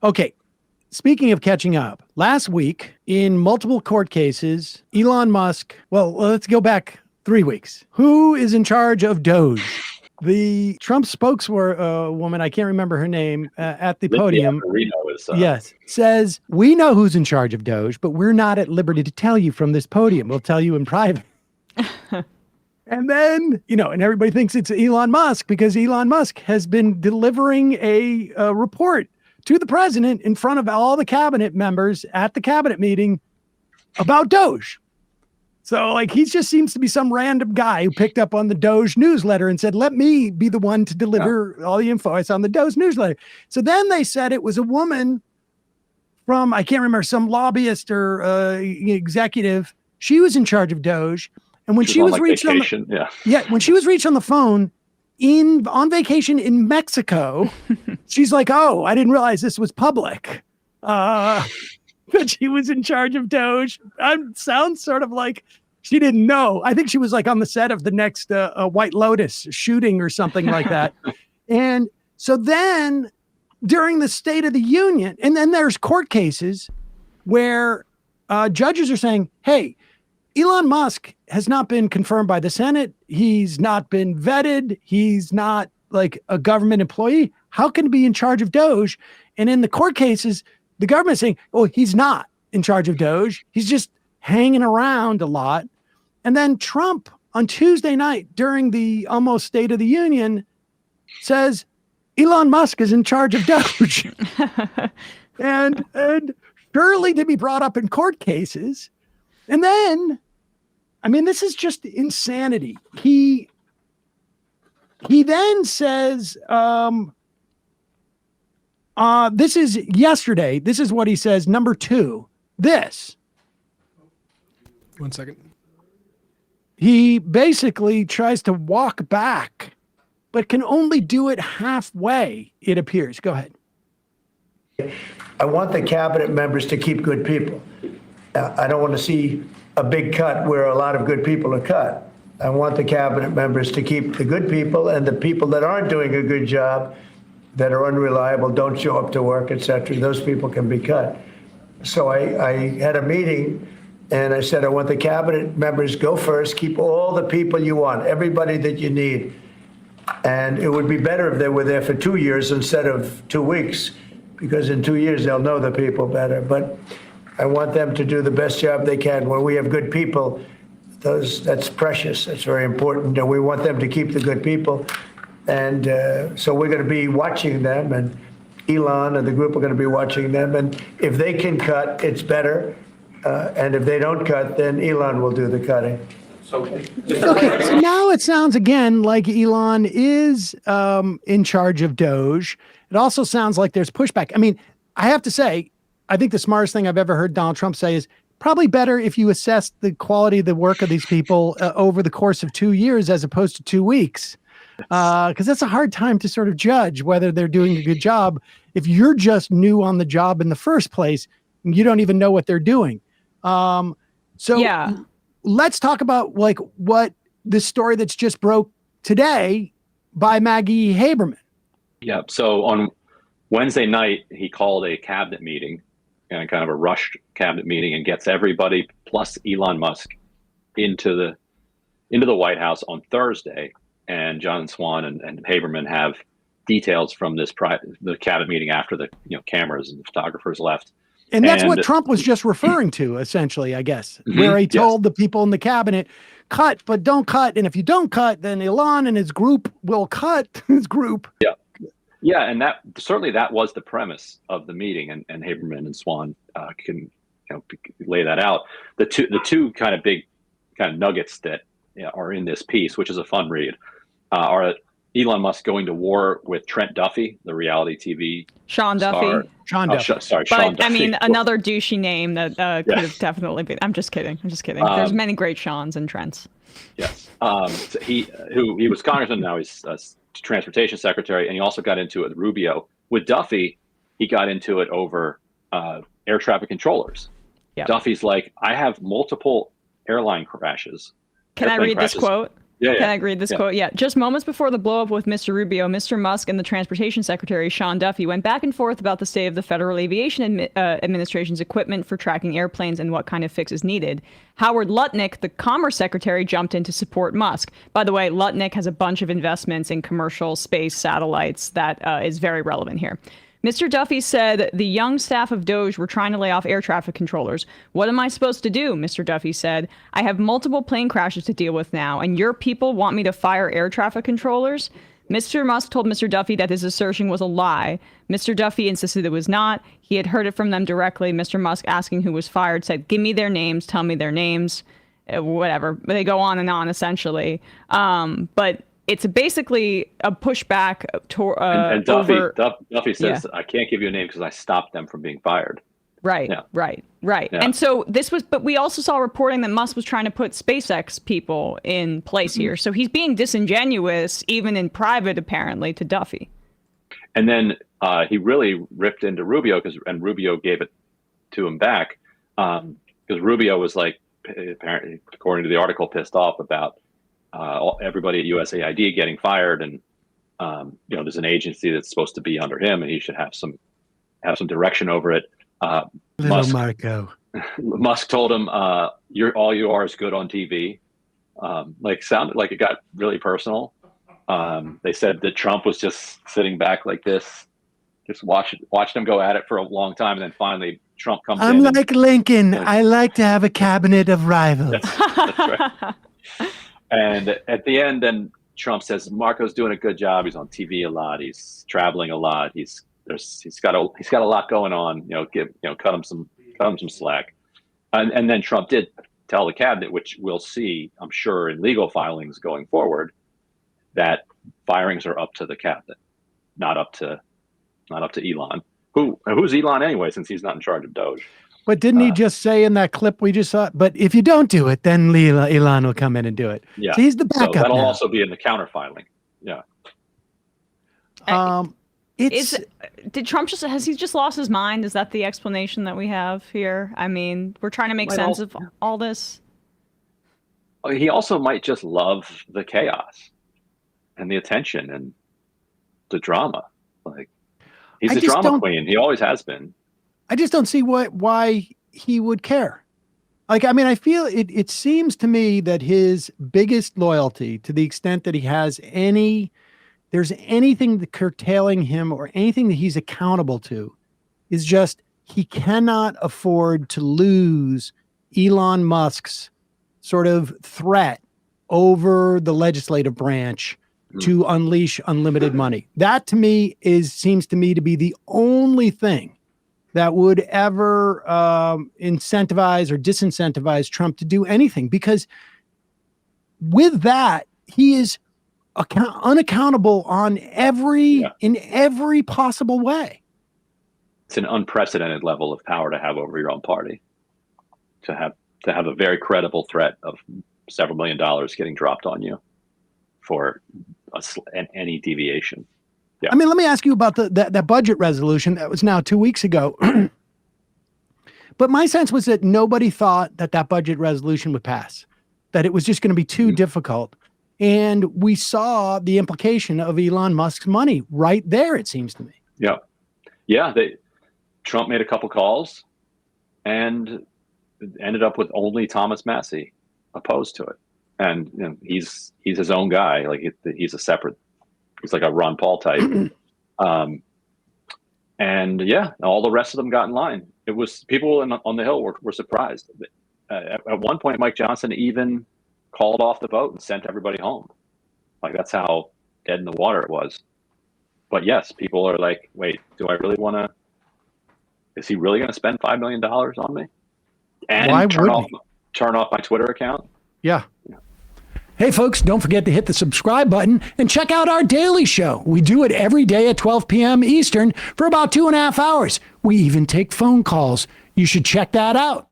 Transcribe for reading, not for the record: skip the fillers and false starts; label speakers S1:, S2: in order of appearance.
S1: Okay. Speaking of catching up, last week in multiple court cases, Elon Musk, well, let's go back 3 weeks. Who is in charge of DOGE? The Trump spokeswoman, I can't remember her name, at the podium. Yes, says, we know who's in charge of DOGE, but we're not at liberty to tell you from this podium. We'll tell you in private. And then, and everybody thinks it's Elon Musk because Elon Musk has been delivering a report to the president in front of all the cabinet members at the cabinet meeting about DOGE. So he just seems to be some random guy who picked up on the DOGE newsletter and said, let me be the one to deliver all the info. It's on the DOGE newsletter. So then they said it was a woman from, I can't remember, some lobbyist or executive. She was in charge of DOGE. And when she was reached when she was reached on the phone on vacation in Mexico, she's like, oh, I didn't realize this was public. That she was in charge of DOGE. Sounds sort of like she didn't know. I think she was on the set of the next White Lotus shooting or something like that. And so then during the State of the Union, and then there's court cases where judges are saying, hey, Elon Musk has not been confirmed by the Senate. He's not been vetted. He's not a government employee. How can he be in charge of DOGE? And in the court cases, the government is saying, oh, he's not in charge of DOGE. He's just hanging around a lot. And then Trump on Tuesday night during the almost State of the Union says, Elon Musk is in charge of DOGE. and surely to be brought up in court cases. And then, this is just insanity. He then says, this is yesterday. This is what he says. Number 2, this.
S2: 1 second.
S1: He basically tries to walk back, but can only do it halfway, it appears. Go ahead.
S3: I want the cabinet members to keep good people. I don't want to see a big cut where a lot of good people are cut. I want the cabinet members to keep the good people, and the people that aren't doing a good job, that are unreliable, don't show up to work, etc. Those people can be cut. So I had a meeting and I said, I want the cabinet members go first, keep all the people you want, everybody that you need. And it would be better if they were there for 2 years instead of 2 weeks, because in 2 years they'll know the people better. But I want them to do the best job they can. When we have good people, that's precious. That's very important. And we want them to keep the good people. And so we're going to be watching them, and Elon and the group are going to be watching them. And if they can cut, it's better. And if they don't cut, then Elon will do the cutting.
S1: Okay, so now it sounds again like Elon is in charge of DOGE. It also sounds like there's pushback. I have to say, I think the smartest thing I've ever heard Donald Trump say is probably better if you assess the quality of the work of these people over the course of 2 years as opposed to 2 weeks. Because that's a hard time to sort of judge whether they're doing a good job if you're just new on the job in the first place and you don't even know what they're doing. Let's talk about what this story that's just broke today by Maggie Haberman.
S4: Yeah. So on Wednesday night, he called a cabinet meeting, and kind of a rushed cabinet meeting, and gets everybody plus Elon Musk into the White House on Thursday. And John Swan and Haberman have details from the cabinet meeting after the cameras and the photographers left.
S1: And that's what Trump was just referring to, essentially, I guess, where he told the people in the cabinet, cut, but don't cut. And if you don't cut, then Elon and his group will cut his group.
S4: Yeah. Yeah. And that was the premise of the meeting. And Haberman and Swan can lay that out. The two kind of big kind of nuggets that are in this piece, which is a fun read, are Elon Musk going to war with Trent Duffy, the reality TV
S5: Sean
S4: star.
S5: Duffy.
S4: Sean Duffy.
S5: But
S4: Sean Duffy.
S5: Another douchey name that could have definitely been. I'm just kidding. There's many great Seans and Trents.
S4: Yes. So he was congressman, now he's transportation secretary, and he also got into it with Rubio. With Duffy, he got into it over air traffic controllers. Yep. Duffy's like, I have multiple airline crashes.
S5: Can I read this quote?
S4: Yeah,
S5: Can I read this quote? Yeah. Just moments before the blowup with Mr. Rubio, Mr. Musk and the Transportation Secretary, Sean Duffy, went back and forth about the state of the Federal Aviation Administration's equipment for tracking airplanes and what kind of fixes needed. Howard Lutnick, the Commerce Secretary, jumped in to support Musk. By the way, Lutnick has a bunch of investments in commercial space satellites that is very relevant here. Mr. Duffy said the young staff of DOGE were trying to lay off air traffic controllers. What am I supposed to do? Mr. Duffy said. I have multiple plane crashes to deal with now, and your people want me to fire air traffic controllers? Mr. Musk told Mr. Duffy that his assertion was a lie. Mr. Duffy insisted it was not. He had heard it from them directly. Mr. Musk, asking who was fired, said, give me their names, tell me their names, whatever. But they go on, essentially. But it's basically a pushback
S4: and Duffy,
S5: over...
S4: Duffy says, I can't give you a name because I stopped them from being fired.
S5: Right,
S4: yeah.
S5: right.
S4: Yeah.
S5: And so this was, but we also saw reporting that Musk was trying to put SpaceX people in place here. So he's being disingenuous, even in private, apparently, to Duffy.
S4: And then he really ripped into Rubio, and Rubio gave it to him back, because Rubio was like, apparently, according to the article, pissed off about everybody at USAID getting fired, and there's an agency that's supposed to be under him, and he should have some direction over it.
S1: Marco.
S4: Musk told him, all you are is good on TV. Sounded like it got really personal. They said that Trump was just sitting back like this, just watched them go at it for a long time, and then finally Trump comes in.
S1: I'm like Lincoln. I like to have a cabinet of rivals.
S4: That's right. And at the end, then Trump says Marco's doing a good job. He's on TV a lot. He's traveling a lot. He's got a lot going on. Cut him some slack. And then Trump did tell the cabinet, which we'll see, I'm sure, in legal filings going forward, that firings are up to the cabinet, not up to Elon. Who's Elon anyway, since he's not in charge of DOGE?
S1: But didn't he just say in that clip we just saw, but if you don't do it, then Elon will come in and do it.
S4: Yeah.
S1: So he's the backup.
S4: So that'll
S1: now.
S4: also be in the counterfiling. Yeah.
S5: Did Trump has he just lost his mind? Is that the explanation that we have here? I mean, we're trying to make sense of all this.
S4: He also might just love the chaos and the attention and the drama. Like, he's a drama queen. He always has been.
S1: I just don't see why he would care. Like, I mean, I feel it seems to me that his biggest loyalty, to the extent that he has there's anything that curtailing him or anything that he's accountable to, is just he cannot afford to lose Elon Musk's sort of threat over the legislative branch to unleash unlimited money. That to me seems to me to be the only thing that would ever incentivize or disincentivize Trump to do anything, because with that, he is unaccountable on in every possible way.
S4: It's an unprecedented level of power to have over your own party, to have a very credible threat of several $1 million getting dropped on you for any deviation. Yeah.
S1: I mean, let me ask you about that budget resolution that was now 2 weeks ago. But my sense was that nobody thought that budget resolution would pass, that it was just going to be too difficult. And we saw the implication of Elon Musk's money right there, it seems to me.
S4: Yeah. Yeah. Trump made a couple calls and ended up with only Thomas Massie opposed to it. And he's his own guy. Like he's like a Ron Paul type. And yeah, all the rest of them got in line. It was people on the Hill were surprised. At one point, Mike Johnson even called off the vote and sent everybody home. Like, that's how dead in the water it was. But yes, people are like, wait, do I really want to, is he really going to spend $5 million on me? And
S1: why
S4: turn off my Twitter account?
S1: Yeah. Hey, folks, don't forget to hit the subscribe button and check out our daily show. We do it every day at 12 p.m. Eastern for about 2.5 hours. We even take phone calls. You should check that out.